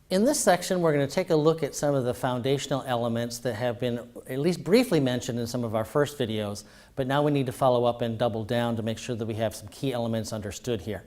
In this section, we're going to take a look at some of the foundational elements that have been at least briefly mentioned in some of our first videos, but now we need to follow up and double down to make sure that we have some key elements understood here.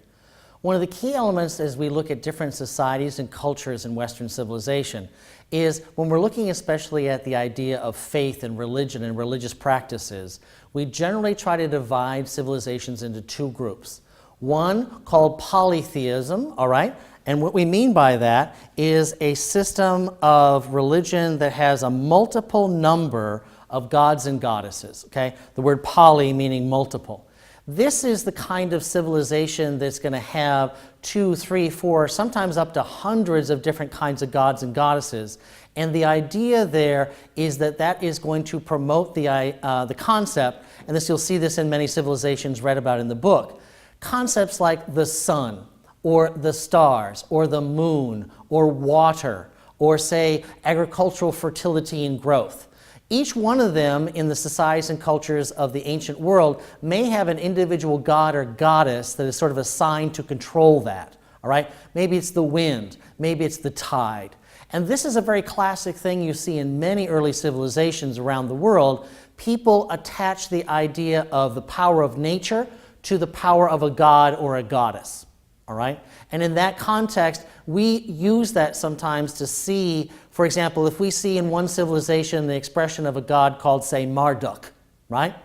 One of the key elements as we look at different societies and cultures in Western civilization is when we're looking especially at the idea of faith and religion and religious practices, we generally try to divide civilizations into two groups. One called polytheism, all right? And what we mean by that is a system of religion that has a multiple number of gods and goddesses, okay? The word poly meaning multiple. This is the kind of civilization that's going to have 2, 3, 4, sometimes up to hundreds of different kinds of gods and goddesses. And the idea there is that that is going to promote the concept, and this you'll see this in many civilizations read about in the book, concepts like the sun, or the stars, or the moon, or water, or say agricultural fertility and growth. Each one of them in the societies and cultures of the ancient world may have an individual god or goddess that is sort of assigned to control that, all right? Maybe it's the wind, maybe it's the tide. And this is a very classic thing you see in many early civilizations around the world. People attach the idea of the power of nature to the power of a god or a goddess. All right? And in that context, we use that sometimes to see, for example, if we see in one civilization the expression of a god called, say, Marduk, right?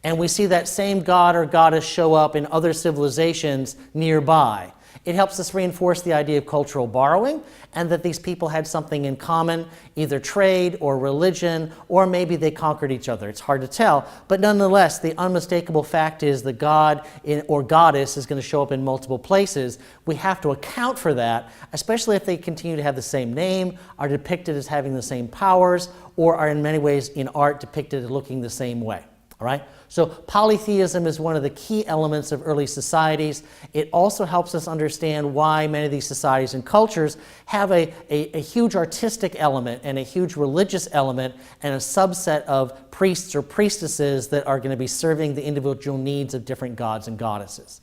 And we see that same god or goddess show up in other civilizations nearby. It helps us reinforce the idea of cultural borrowing and that these people had something in common, either trade or religion, or maybe they conquered each other. It's hard to tell, but nonetheless, the unmistakable fact is the god or goddess is going to show up in multiple places. We have to account for that, especially if they continue to have the same name, are depicted as having the same powers, or are in many ways in art depicted as looking the same way. All right? So polytheism is one of the key elements of early societies. It also helps us understand why many of these societies and cultures have a huge artistic element and a huge religious element and a subset of priests or priestesses that are going to be serving the individual needs of different gods and goddesses.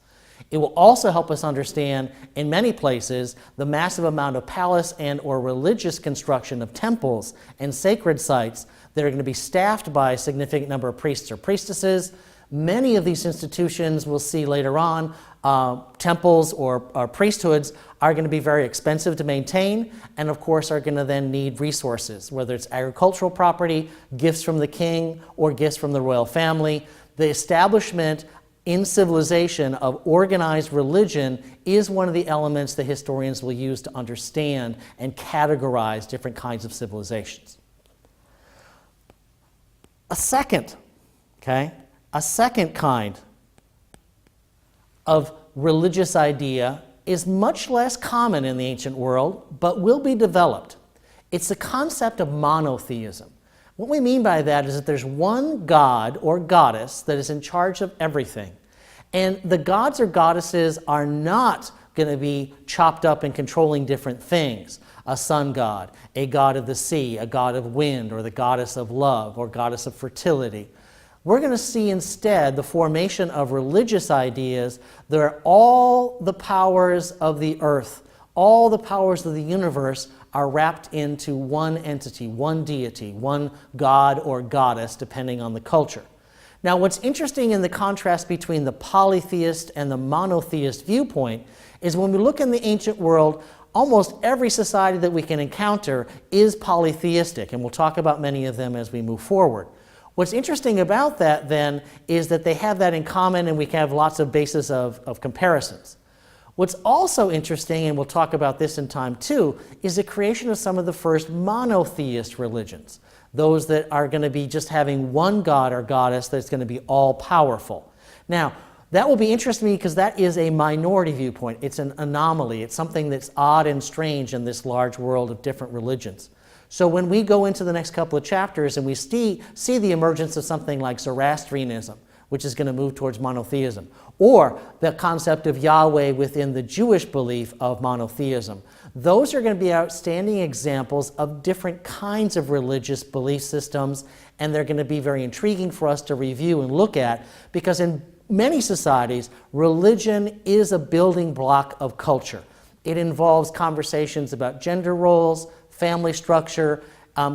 It will also help us understand, in many places, the massive amount of palace and or religious construction of temples and sacred sites that are going to be staffed by a significant number of priests or priestesses. Many of these institutions, we'll see later on, temples or priesthoods are going to be very expensive to maintain and, of course, are going to then need resources, whether it's agricultural property, gifts from the king, or gifts from the royal family. The establishment in civilization of organized religion is one of the elements that historians will use to understand and categorize different kinds of civilizations. A second kind of religious idea is much less common in the ancient world, but will be developed. It's the concept of monotheism. What we mean by that is that there's one god or goddess that is in charge of everything. And the gods or goddesses are not going to be chopped up and controlling different things. A sun god, a god of the sea, a god of wind, or the goddess of love, or goddess of fertility. We're going to see instead the formation of religious ideas that are all the powers of the earth, all the powers of the universe are wrapped into one entity, one deity, one god or goddess, depending on the culture. Now, what's interesting in the contrast between the polytheist and the monotheist viewpoint is when we look in the ancient world, almost every society that we can encounter is polytheistic, and we'll talk about many of them as we move forward. What's interesting about that, then, is that they have that in common, and we can have lots of bases of comparisons. What's also interesting, and we'll talk about this in time too, is the creation of some of the first monotheist religions, those that are going to be just having one god or goddess that's going to be all-powerful. Now, that will be interesting to me because that is a minority viewpoint. It's an anomaly. It's something that's odd and strange in this large world of different religions. So when we go into the next couple of chapters and we see the emergence of something like Zoroastrianism, which is going to move towards monotheism, or the concept of Yahweh within the Jewish belief of monotheism, those are going to be outstanding examples of different kinds of religious belief systems, and they're going to be very intriguing for us to review and look at, because in many societies, religion is a building block of culture. It involves conversations about gender roles, family structure,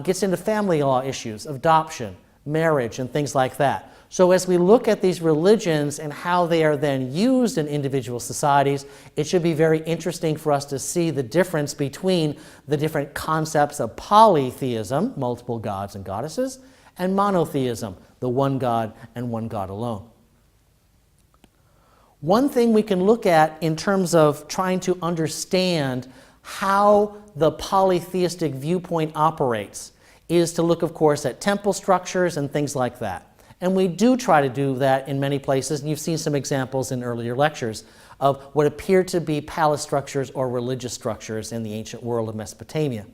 gets into family law issues, adoption, marriage, and things like that. So as we look at these religions and how they are then used in individual societies, it should be very interesting for us to see the difference between the different concepts of polytheism, multiple gods and goddesses, and monotheism, the one God and one God alone. One thing we can look at in terms of trying to understand how the polytheistic viewpoint operates is to look, of course, at temple structures and things like that. And we do try to do that in many places, and you've seen some examples in earlier lectures of what appear to be palace structures or religious structures in the ancient world of Mesopotamia.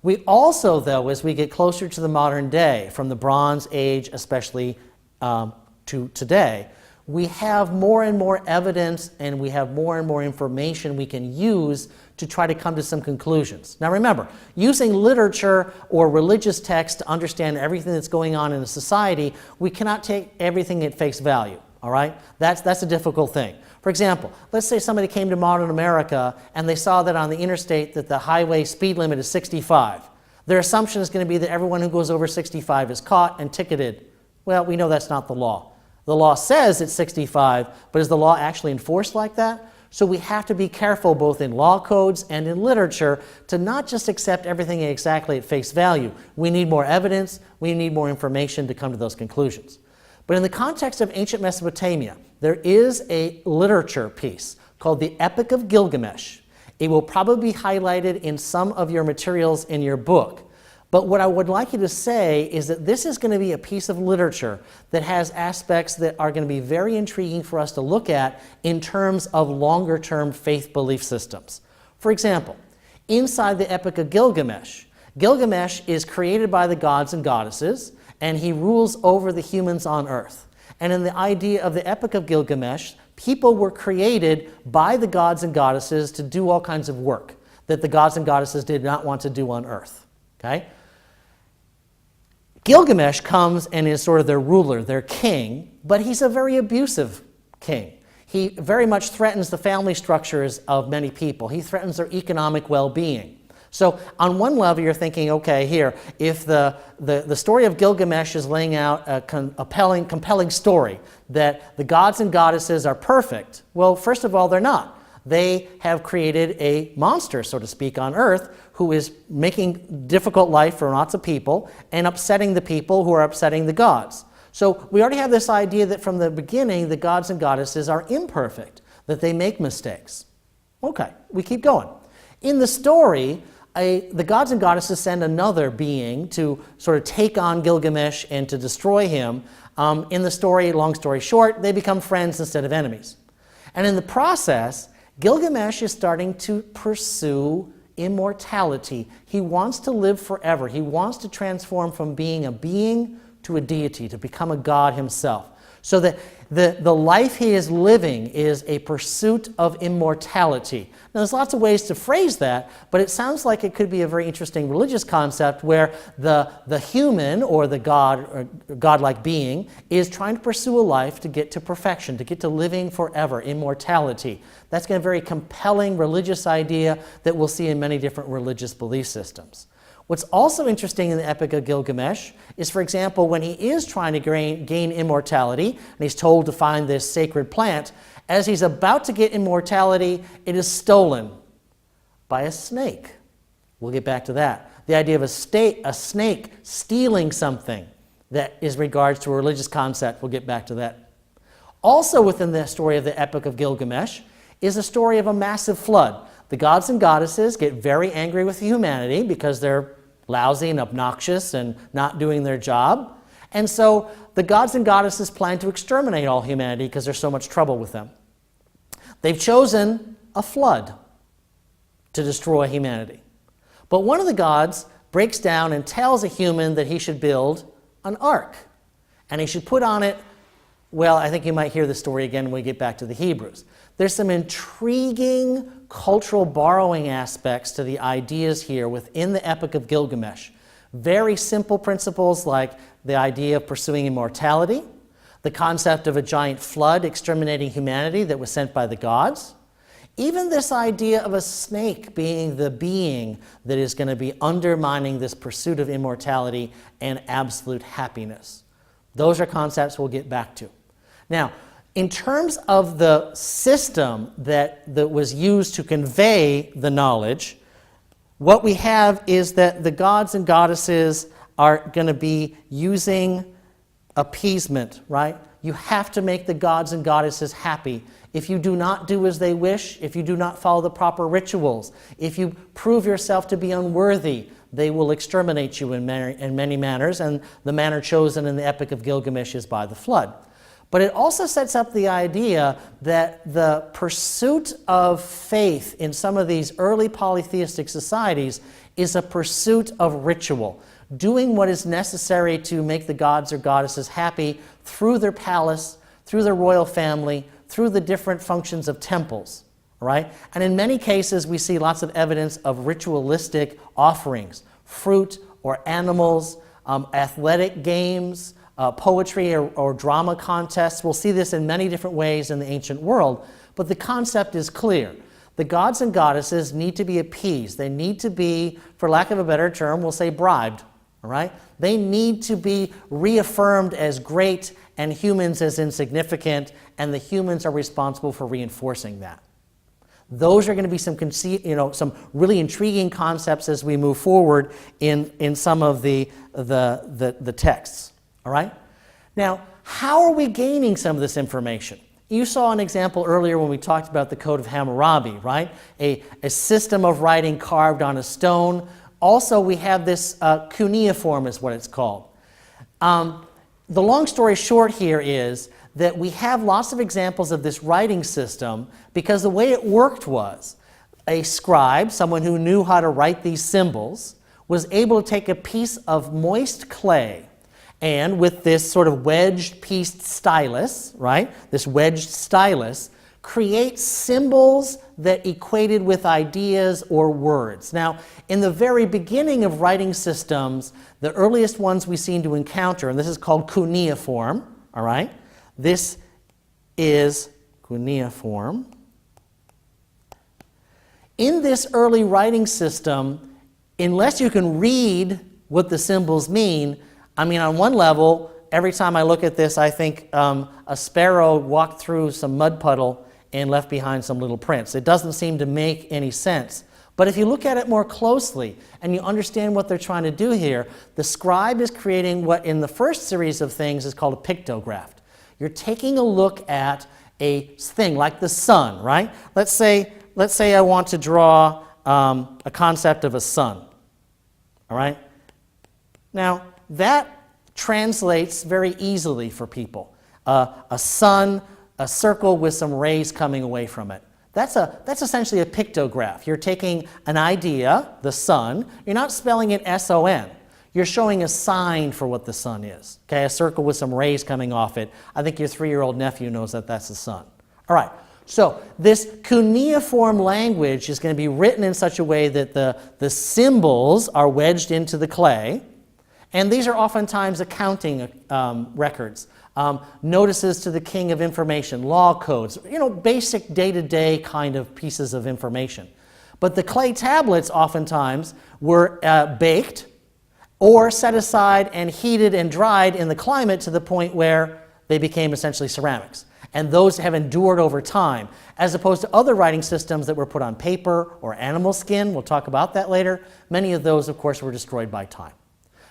We also, though, as we get closer to the modern day, from the Bronze Age especially to today, we have more and more evidence and we have more and more information we can use to try to come to some conclusions. Now remember, using literature or religious text to understand everything that's going on in a society, we cannot take everything at face value, all right? That's a difficult thing. For example, let's say somebody came to modern America and they saw that on the interstate that the highway speed limit is 65. Their assumption is going to be that everyone who goes over 65 is caught and ticketed. Well, we know that's not the law. The law says it's 65, but is the law actually enforced like that? So we have to be careful both in law codes and in literature to not just accept everything exactly at face value. We need more evidence, we need more information to come to those conclusions. But in the context of ancient Mesopotamia, there is a literature piece called the Epic of Gilgamesh. It will probably be highlighted in some of your materials in your book. But what I would like you to say is that this is going to be a piece of literature that has aspects that are going to be very intriguing for us to look at in terms of longer-term faith belief systems. For example, inside the Epic of Gilgamesh, Gilgamesh is created by the gods and goddesses, and he rules over the humans on earth. And in the idea of the Epic of Gilgamesh, people were created by the gods and goddesses to do all kinds of work that the gods and goddesses did not want to do on earth. Okay? Gilgamesh comes and is sort of their ruler, their king, but he's a very abusive king. He very much threatens the family structures of many people. He threatens their economic well-being. So on one level, you're thinking, okay, here, if the story of Gilgamesh is laying out a compelling story that the gods and goddesses are perfect, well, first of all, they're not. They have created a monster, so to speak, on earth who is making difficult life for lots of people and upsetting the people who are upsetting the gods. So we already have this idea that from the beginning, the gods and goddesses are imperfect, that they make mistakes. Okay, we keep going. In the story, the gods and goddesses send another being to sort of take on Gilgamesh and to destroy him. In the story, long story short, they become friends instead of enemies. And in the process, Gilgamesh is starting to pursue immortality. He wants to live forever. He wants to transform from being a being to a deity, to become a god himself. So that the life he is living is a pursuit of immortality. Now, there's lots of ways to phrase that, but it sounds like it could be a very interesting religious concept where the human or the god or godlike being is trying to pursue a life to get to perfection, to get to living forever, immortality. That's a very compelling religious idea that we'll see in many different religious belief systems. What's also interesting in the Epic of Gilgamesh is, for example, when he is trying to gain immortality, and he's told to find this sacred plant, as he's about to get immortality, it is stolen by a snake. We'll get back to that. The idea of a snake stealing something that is regards to a religious concept, we'll get back to that. Also within the story of the Epic of Gilgamesh is a story of a massive flood. The gods and goddesses get very angry with humanity because they're lousy and obnoxious and not doing their job. And so the gods and goddesses plan to exterminate all humanity because there's so much trouble with them. They've chosen a flood to destroy humanity. But one of the gods breaks down and tells a human that he should build an ark. And he should put on it, well, I think you might hear the story again when we get back to the Hebrews. There's some intriguing cultural borrowing aspects to the ideas here within the Epic of Gilgamesh. Very simple principles like the idea of pursuing immortality, the concept of a giant flood exterminating humanity that was sent by the gods. Even this idea of a snake being the being that is going to be undermining this pursuit of immortality and absolute happiness. Those are concepts we'll get back to. Now, in terms of the system that was used to convey the knowledge, what we have is that the gods and goddesses are going to be using appeasement, right? You have to make the gods and goddesses happy. If you do not do as they wish, if you do not follow the proper rituals, if you prove yourself to be unworthy, they will exterminate you in many manners, and the manner chosen in the Epic of Gilgamesh is by the flood. But it also sets up the idea that the pursuit of faith in some of these early polytheistic societies is a pursuit of ritual, doing what is necessary to make the gods or goddesses happy through their palace, through their royal family, through the different functions of temples, right? And in many cases, we see lots of evidence of ritualistic offerings, fruit or animals, athletic games, poetry or drama contests. We'll see this in many different ways in the ancient world, but the concept is clear. The gods and goddesses need to be appeased. They need to be, for lack of a better term, we'll say bribed, all right? They need to be reaffirmed as great and humans as insignificant, and the humans are responsible for reinforcing that. Those are going to be some really intriguing concepts as we move forward in some of the texts. All right? Now, how are we gaining some of this information? You saw an example earlier when we talked about the Code of Hammurabi, right? A system of writing carved on a stone. Also, we have this cuneiform is what it's called. The long story short here is that we have lots of examples of this writing system because the way it worked was a scribe, someone who knew how to write these symbols, was able to take a piece of moist clay and with this sort of wedged-pieced stylus, right, this wedged stylus, create symbols that equated with ideas or words. Now, in the very beginning of writing systems, the earliest ones we seem to encounter, and this is called cuneiform, all right? This is cuneiform. In this early writing system, unless you can read what the symbols mean, I mean, on one level, every time I look at this, I think a sparrow walked through some mud puddle and left behind some little prints. It doesn't seem to make any sense. But if you look at it more closely and you understand what they're trying to do here, the scribe is creating what in the first series of things is called a pictograph. You're taking a look at a thing like the sun, right? Let's say I want to draw a concept of a sun, all right? Now, that translates very easily for people. A sun, a circle with some rays coming away from it. That's essentially a pictograph. You're taking an idea, the sun, you're not spelling it S-O-N. You're showing a sign for what the sun is. Okay, a circle with some rays coming off it. I think your 3-year-old nephew knows that that's the sun. All right, so this cuneiform language is going to be written in such a way that the symbols are wedged into the clay. And these are oftentimes accounting records, notices to the king of information, law codes, basic day-to-day kind of pieces of information. But the clay tablets oftentimes were baked or set aside and heated and dried in the climate to the point where they became essentially ceramics. And those have endured over time, as opposed to other writing systems that were put on paper or animal skin. We'll talk about that later. Many of those, of course, were destroyed by time.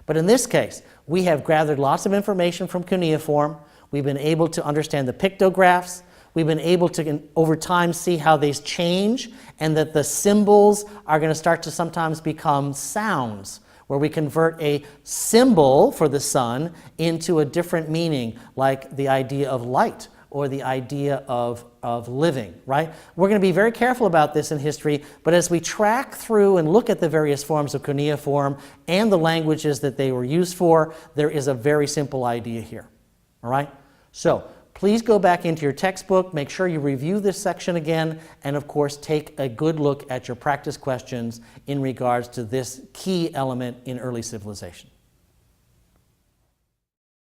But in this case, we have gathered lots of information from cuneiform. We've been able to understand the pictographs. We've been able to, over time, see how they change and that the symbols are going to start to sometimes become sounds, where we convert a symbol for the sun into a different meaning, like the idea of light or the idea of living, right? We're going to be very careful about this in history, but as we track through and look at the various forms of cuneiform and the languages that they were used for, there is a very simple idea here, all right? So please go back into your textbook, make sure you review this section again, and of course take a good look at your practice questions in regards to this key element in early civilization.